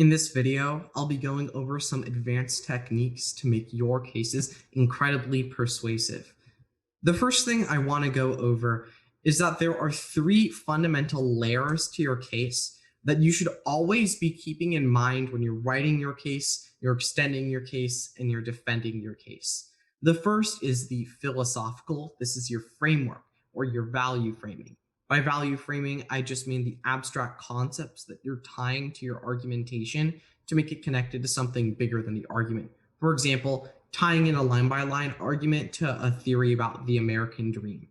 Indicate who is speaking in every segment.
Speaker 1: In this video, I'll be going over some advanced techniques to make your cases incredibly persuasive. The first thing I want to go over is that there are three fundamental layers to your case that you should always be keeping in mind when you're writing your case, you're extending your case, and you're defending your case. The first is the philosophical. This is your framework or your value framing. By value framing, I just mean the abstract concepts that you're tying to your argumentation to make it connected to something bigger than the argument. For example, tying in a line by line argument to a theory about the American dream.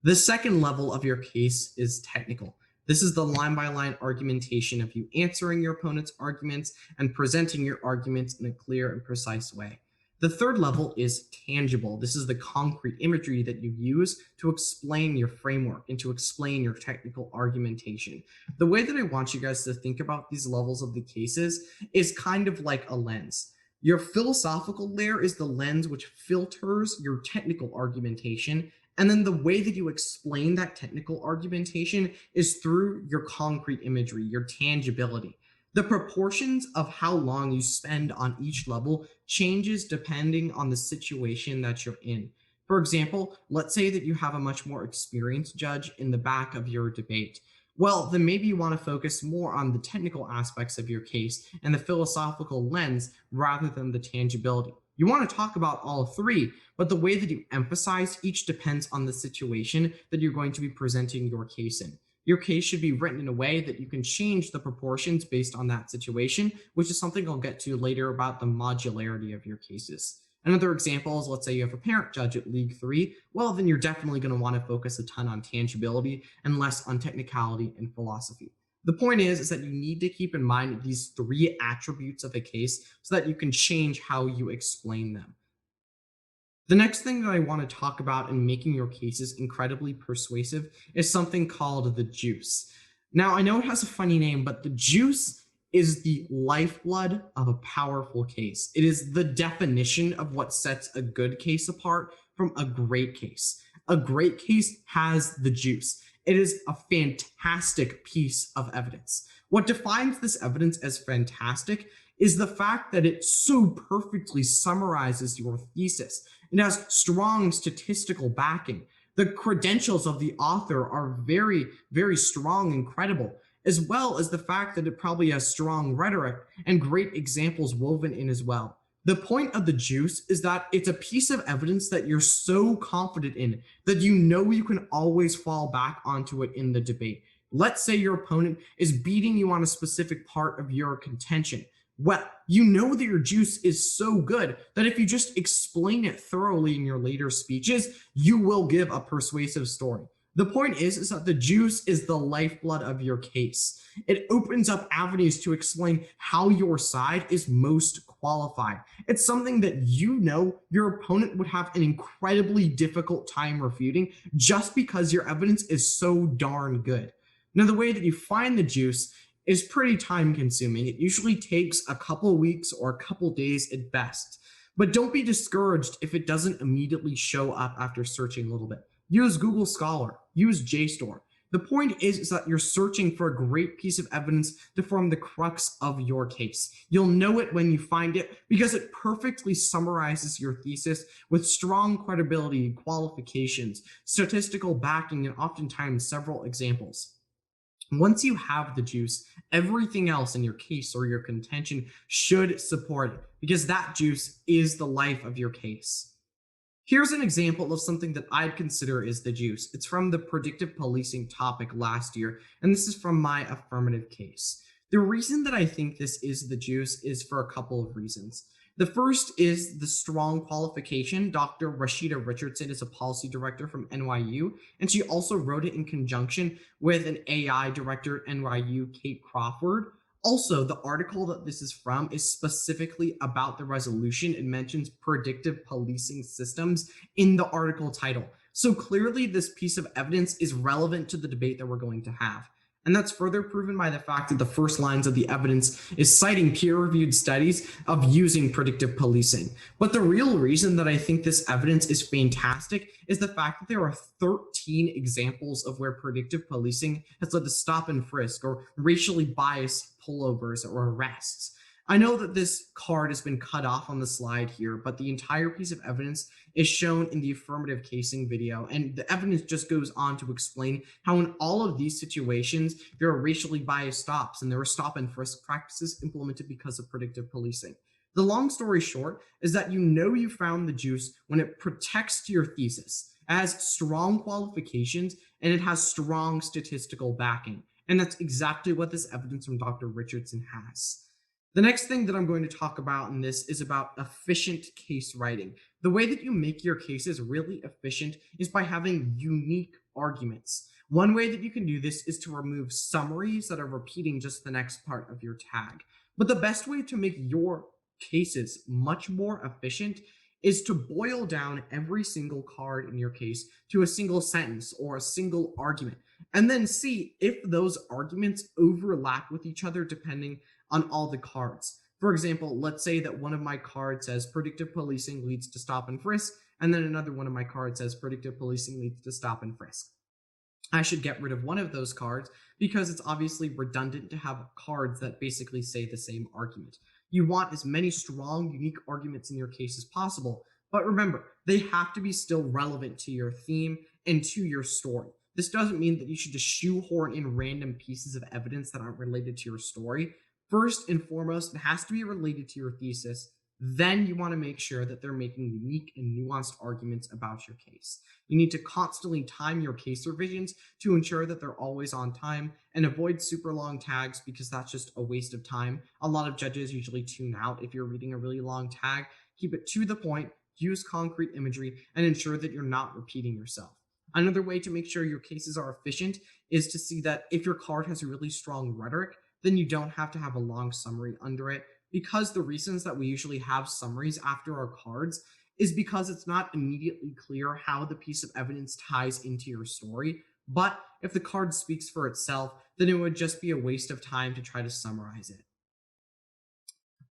Speaker 1: The second level of your case is technical. This is the line by line argumentation of you answering your opponent's arguments and presenting your arguments in a clear and precise way. The third level is tangible. This is the concrete imagery that you use to explain your framework and to explain your technical argumentation. The way that I want you guys to think about these levels of the cases is kind of like a lens. Your philosophical layer is the lens which filters your technical argumentation, and then the way that you explain that technical argumentation is through your concrete imagery, your tangibility. The proportions of how long you spend on each level changes depending on the situation that you're in. For example, let's say that you have a much more experienced judge in the back of your debate. Well, then maybe you want to focus more on the technical aspects of your case and the philosophical lens rather than the tangibility. You want to talk about all three, but the way that you emphasize each depends on the situation that you're going to be presenting your case in. Your case should be written in a way that you can change the proportions based on that situation, which is something I'll get to later about the modularity of your cases. Another example is, let's say you have a parent judge at League 3. Well, then you're definitely going to want to focus a ton on tangibility and less on technicality and philosophy. The point is that you need to keep in mind these three attributes of a case so that you can change how you explain them. The next thing that I want to talk about in making your cases incredibly persuasive is something called the juice. Now, I know it has a funny name, but the juice is the lifeblood of a powerful case. It is the definition of what sets a good case apart from a great case. A great case has the juice. It is a fantastic piece of evidence. What defines this evidence as fantastic is the fact that it so perfectly summarizes your thesis. It has strong statistical backing. The credentials of the author are very, very strong and credible, as well as the fact that it probably has strong rhetoric and great examples woven in as well. The point of the juice is that it's a piece of evidence that you're so confident in that you know you can always fall back onto it in the debate. Let's say your opponent is beating you on a specific part of your contention. Well, you know that your juice is so good that if you just explain it thoroughly in your later speeches, you will give a persuasive story. The point is that the juice is the lifeblood of your case. It opens up avenues to explain how your side is most qualified. It's something that you know your opponent would have an incredibly difficult time refuting just because your evidence is so darn good. Now, the way that you find the juice is pretty time consuming. It usually takes a couple weeks or a couple days at best. But don't be discouraged if it doesn't immediately show up after searching a little bit. Use Google Scholar, use JSTOR. The point is that you're searching for a great piece of evidence to form the crux of your case. You'll know it when you find it because it perfectly summarizes your thesis with strong credibility, qualifications, statistical backing, and oftentimes several examples. Once you have the juice, everything else in your case or your contention should support it because that juice is the life of your case. Here's an example of something that I'd consider is the juice. It's from the predictive policing topic last year, and this is from my affirmative case. The reason that I think this is the juice is for a couple of reasons. The first is the strong qualification. Dr. Rashida Richardson is a policy director from NYU, and she also wrote it in conjunction with an AI director at NYU, Kate Crawford. Also, the article that this is from is specifically about the resolution. It mentions predictive policing systems in the article title. So clearly, this piece of evidence is relevant to the debate that we're going to have. And that's further proven by the fact that the first lines of the evidence is citing peer-reviewed studies of using predictive policing. But the real reason that I think this evidence is fantastic is the fact that there are 13 examples of where predictive policing has led to stop and frisk or racially biased pullovers, or arrests. I know that this card has been cut off on the slide here, but the entire piece of evidence is shown in the affirmative casing video, and the evidence just goes on to explain how in all of these situations, there are racially biased stops and there are stop and frisk practices implemented because of predictive policing. The long story short is that you found the juice when it protects your thesis, it has strong qualifications, and it has strong statistical backing. And that's exactly what this evidence from Dr. Richardson has. The next thing that I'm going to talk about in this is about efficient case writing. The way that you make your cases really efficient is by having unique arguments. One way that you can do this is to remove summaries that are repeating just the next part of your tag. But the best way to make your cases much more efficient is to boil down every single card in your case to a single sentence or a single argument, and then see if those arguments overlap with each other depending on all the cards. For example, let's say that one of my cards says predictive policing leads to stop and frisk, and then another one of my cards says predictive policing leads to stop and frisk. I should get rid of one of those cards because it's obviously redundant to have cards that basically say the same argument. You want as many strong, unique arguments in your case as possible, but remember, they have to be still relevant to your theme and to your story. This doesn't mean that you should just shoehorn in random pieces of evidence that aren't related to your story. First and foremost, it has to be related to your thesis. Then you want to make sure that they're making unique and nuanced arguments about your case. You need to constantly time your case revisions to ensure that they're always on time, and avoid super long tags because that's just a waste of time. A lot of judges usually tune out if you're reading a really long tag. Keep it to the point, use concrete imagery, and ensure that you're not repeating yourself. Another way to make sure your cases are efficient is to see that if your card has a really strong rhetoric, then you don't have to have a long summary under it, because the reasons that we usually have summaries after our cards is because it's not immediately clear how the piece of evidence ties into your story. But if the card speaks for itself, then it would just be a waste of time to try to summarize it.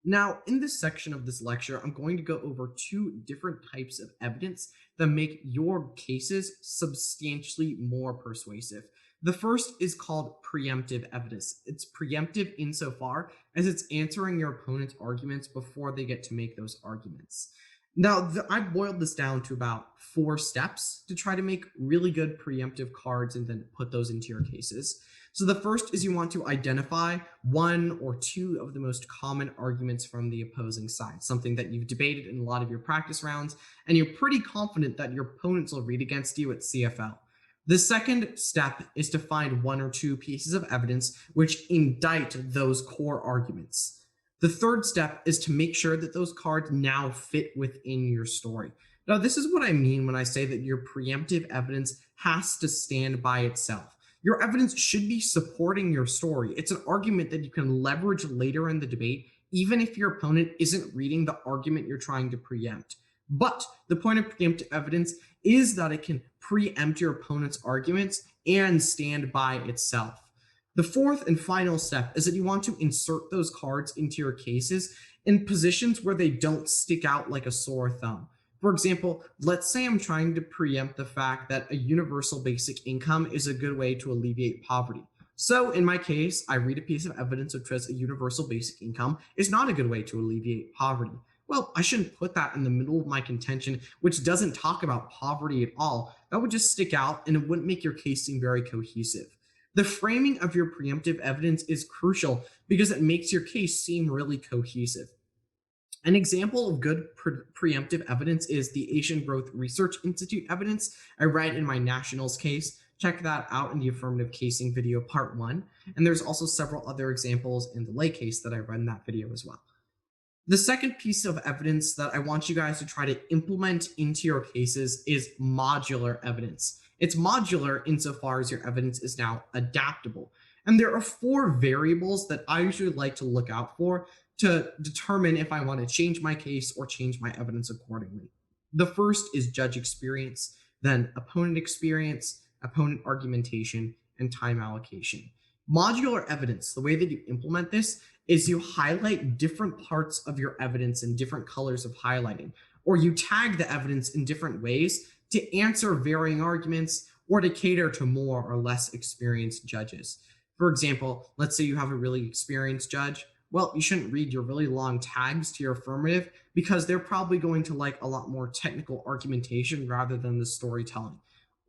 Speaker 1: Now, in this section of this lecture, I'm going to go over two different types of evidence that make your cases substantially more persuasive. The first is called preemptive evidence. It's preemptive insofar as it's answering your opponent's arguments before they get to make those arguments. Now, I boiled this down to about 4 steps to try to make really good preemptive cards and then put those into your cases. So the first is you want to identify 1 or 2 of the most common arguments from the opposing side, something that you've debated in a lot of your practice rounds, and you're pretty confident that your opponents will read against you at CFL. The second step is to find 1 or 2 pieces of evidence which indict those core arguments. The third step is to make sure that those cards now fit within your story. Now, this is what I mean when I say that your preemptive evidence has to stand by itself. Your evidence should be supporting your story. It's an argument that you can leverage later in the debate, even if your opponent isn't reading the argument you're trying to preempt. But the point of preemptive evidence is that it can preempt your opponent's arguments and stand by itself. The fourth and final step is that you want to insert those cards into your cases in positions where they don't stick out like a sore thumb. For example, let's say I'm trying to preempt the fact that a universal basic income is a good way to alleviate poverty. So in my case, I read a piece of evidence which says a universal basic income is not a good way to alleviate poverty. Well, I shouldn't put that in the middle of my contention, which doesn't talk about poverty at all. That would just stick out and it wouldn't make your case seem very cohesive. The framing of your preemptive evidence is crucial because it makes your case seem really cohesive. An example of good preemptive evidence is the Asian Growth Research Institute evidence I read in my nationals case. Check that out in the affirmative casing video part 1. And there's also several other examples in the lay case that I read in that video as well. The second piece of evidence that I want you guys to try to implement into your cases is modular evidence. It's modular insofar as your evidence is now adaptable. And there are 4 variables that I usually like to look out for to determine if I want to change my case or change my evidence accordingly. The first is judge experience, then opponent experience, opponent argumentation, and time allocation. Modular evidence, the way that you implement this is you highlight different parts of your evidence in different colors of highlighting, or you tag the evidence in different ways to answer varying arguments or to cater to more or less experienced judges. For example, let's say you have a really experienced judge. Well, you shouldn't read your really long tags to your affirmative because they're probably going to like a lot more technical argumentation rather than the storytelling.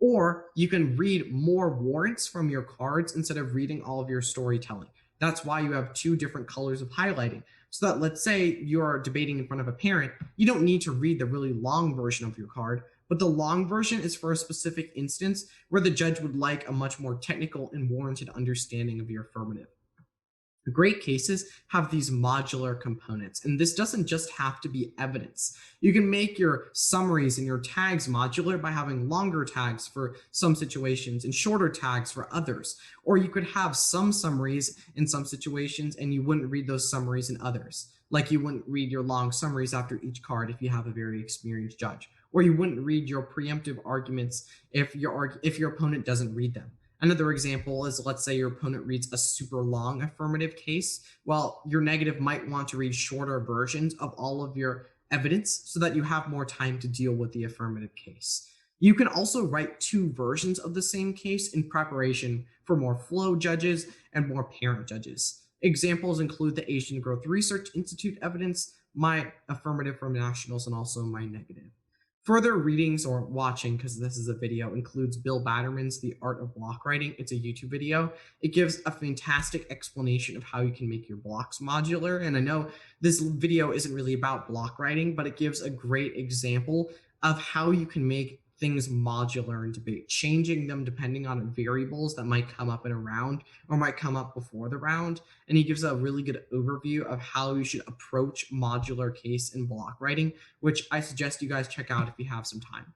Speaker 1: Or you can read more warrants from your cards instead of reading all of your storytelling. That's why you have two different colors of highlighting. So that let's say you're debating in front of a parent, you don't need to read the really long version of your card, but the long version is for a specific instance where the judge would like a much more technical and warranted understanding of your affirmative. Great cases have these modular components, and this doesn't just have to be evidence. You can make your summaries and your tags modular by having longer tags for some situations and shorter tags for others. Or you could have some summaries in some situations and you wouldn't read those summaries in others. Like you wouldn't read your long summaries after each card if you have a very experienced judge. Or you wouldn't read your preemptive arguments if your opponent doesn't read them. Another example is, let's say your opponent reads a super long affirmative case. Well, your negative might want to read shorter versions of all of your evidence so that you have more time to deal with the affirmative case. You can also write two versions of the same case in preparation for more flow judges and more parent judges. Examples include the Asian Growth Research Institute evidence, my affirmative from nationals, and also my negative. Further readings or watching, because this is a video, includes Bill Batterman's The Art of Block Writing. It's a YouTube video. It gives a fantastic explanation of how you can make your blocks modular. And I know this video isn't really about block writing, but it gives a great example of how you can make things modular in debate, changing them depending on variables that might come up in a round or might come up before the round. And he gives a really good overview of how you should approach modular case and block writing, which I suggest you guys check out if you have some time.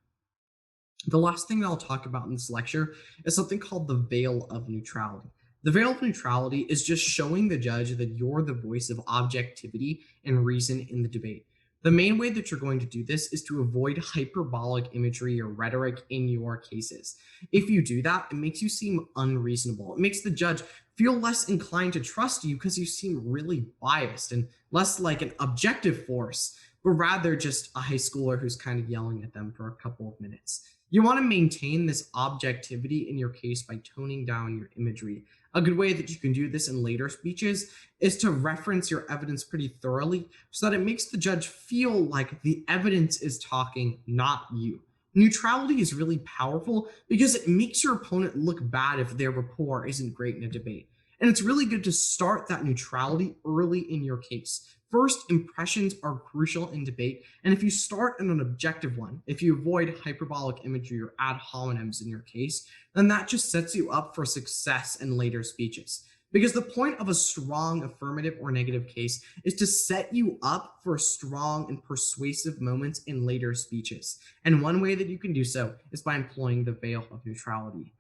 Speaker 1: The last thing that I'll talk about in this lecture is something called the veil of neutrality. The veil of neutrality is just showing the judge that you're the voice of objectivity and reason in the debate. The main way that you're going to do this is to avoid hyperbolic imagery or rhetoric in your cases. If you do that, it makes you seem unreasonable. It makes the judge feel less inclined to trust you because you seem really biased and less like an objective force, but rather just a high schooler who's kind of yelling at them for a couple of minutes. You want to maintain this objectivity in your case by toning down your imagery. A good way that you can do this in later speeches is to reference your evidence pretty thoroughly so that it makes the judge feel like the evidence is talking, not you. Neutrality is really powerful because it makes your opponent look bad if their rapport isn't great in a debate. And it's really good to start that neutrality early in your case. First impressions are crucial in debate, and if you start in an objective one, if you avoid hyperbolic imagery or ad hominems in your case, then that just sets you up for success in later speeches. Because the point of a strong affirmative or negative case is to set you up for strong and persuasive moments in later speeches. And one way that you can do so is by employing the veil of neutrality.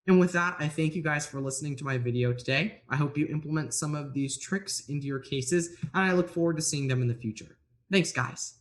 Speaker 1: And with that, I thank you guys for listening to my video today. I hope you implement some of these tricks into your cases, and I look forward to seeing them in the future. Thanks, guys.